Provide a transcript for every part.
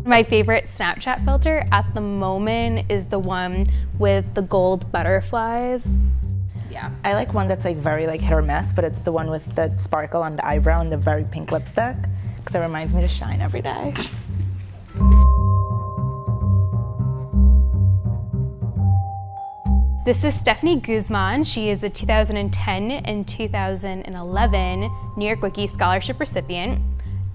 My favorite Snapchat filter at the moment is the one with the gold butterflies. Yeah. I like one that's like very like hit or miss, but it's the one with the sparkle on the eyebrow and the very pink lipstick, because it reminds me to shine every day. This is Stephanie Guzman. She is the 2010 and 2011 New York Wiki Scholarship recipient.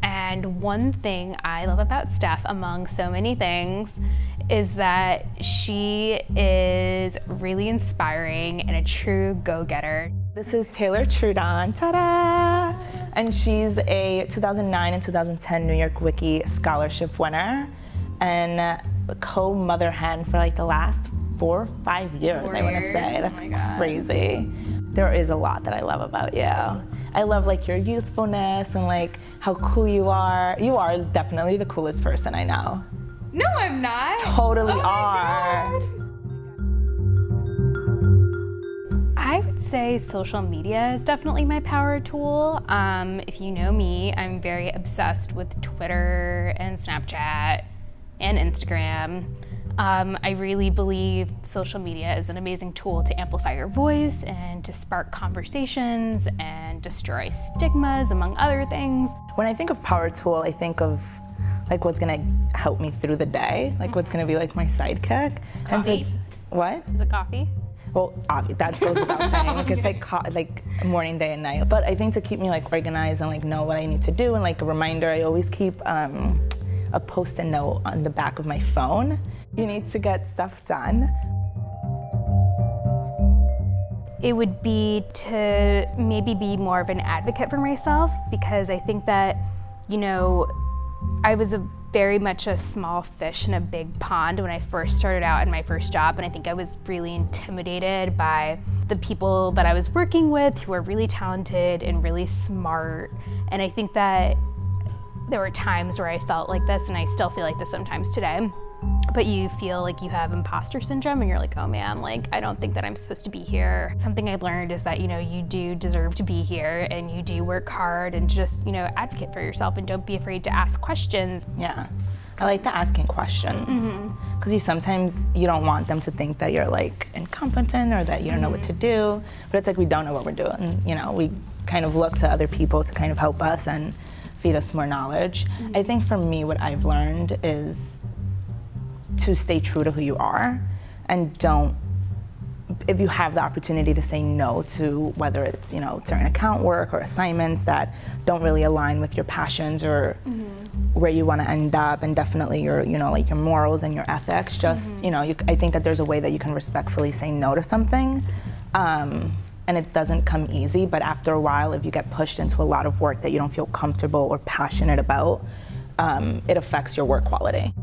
And one thing I love about Steph, among so many things, is that she is really inspiring and a true go-getter. This is Taylor Trudon, ta-da! And she's a 2009 and 2010 New York Wiki Scholarship winner and co-mother hen for like the last 4 or 5 years, I want to say. That's crazy. There is a lot that I love about you. I love like your youthfulness and like how cool you are. You are definitely the coolest person I know. No, I'm not. Totally are. I would say social media is definitely my power tool. If you know me, I'm very obsessed with Twitter and Snapchat and Instagram. I really believe social media is an amazing tool to amplify your voice and to spark conversations and destroy stigmas, among other things. When I think of power tool, I think of like what's gonna help me through the day, like what's gonna be like my sidekick. Coffee. And so it's, what? Is it coffee? Well, that goes without saying. Like it's like morning, day, and night. But I think to keep me like organized and like know what I need to do and like a reminder, I always keep a post-it note on the back of my phone. You need to get stuff done. It would be to maybe be more of an advocate for myself, because I think that, you know, I was very much a small fish in a big pond when I first started out in my first job, and I think I was really intimidated by the people that I was working with who were really talented and really smart. And I think that there were times where I felt like this, and I still feel like this sometimes today. But you feel like you have imposter syndrome and you're like, oh man, like I don't think that I'm supposed to be here. Something I've learned is that, you know, you do deserve to be here and you do work hard and just, you know, advocate for yourself and don't be afraid to ask questions. Yeah, I like the asking questions. Because sometimes you don't want them to think that you're like incompetent or that you don't know what to do. But it's like we don't know what we're doing. You know, we kind of look to other people to kind of help us and feed us more knowledge. I think for me, what I've learned is to stay true to who you are and don't, if you have the opportunity to say no to whether it's, you know, certain account work or assignments that don't really align with your passions or where you want to end up, and definitely your, you know, like your morals and your ethics, just, you know, I think that there's a way that you can respectfully say no to something. And it doesn't come easy, but after a while, if you get pushed into a lot of work that you don't feel comfortable or passionate about, it affects your work quality.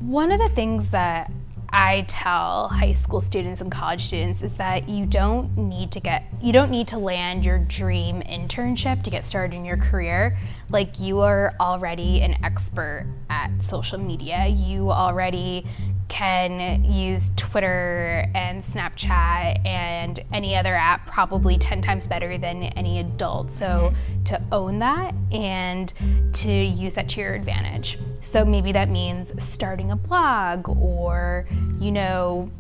One of the things that I tell high school students and college students is that you don't need to land your dream internship to get started in your career. Like, you are already an expert at social media. You already can use Twitter and Snapchat and any other app probably 10 times better than any adult. So to own that and to use that to your advantage. So maybe that means starting a blog or, you know,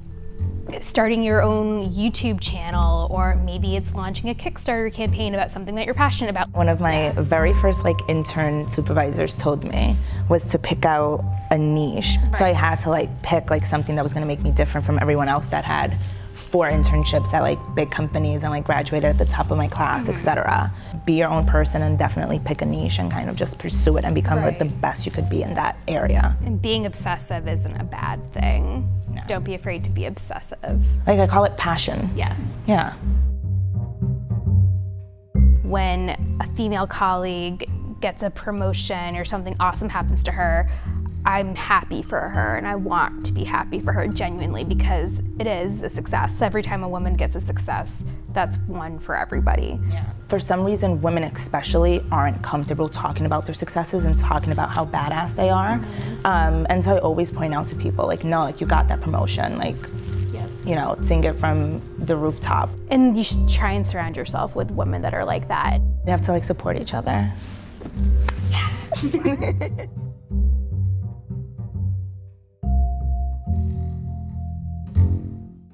starting your own YouTube channel, or maybe it's launching a Kickstarter campaign about something that you're passionate about. One of my very first like intern supervisors told me was to pick out a niche. Right. So I had to like pick like something that was gonna make me different from everyone else that had 4 internships at like big companies and like graduated at the top of my class, etc. Be your own person and definitely pick a niche and kind of just pursue it and become like the best you could be in that area. And being obsessive isn't a bad thing. No. Don't be afraid to be obsessive. Like, I call it passion. Yes. Yeah. When a female colleague gets a promotion or something awesome happens to her, I'm happy for her and I want to be happy for her genuinely, because it is a success. Every time a woman gets a success, that's one for everybody. Yeah. For some reason, women especially aren't comfortable talking about their successes and talking about how badass they are. And so I always point out to people, like, no, like, you got that promotion, like, you know, sing it from the rooftop. And you should try and surround yourself with women that are like that. You have to like support each other. Yeah.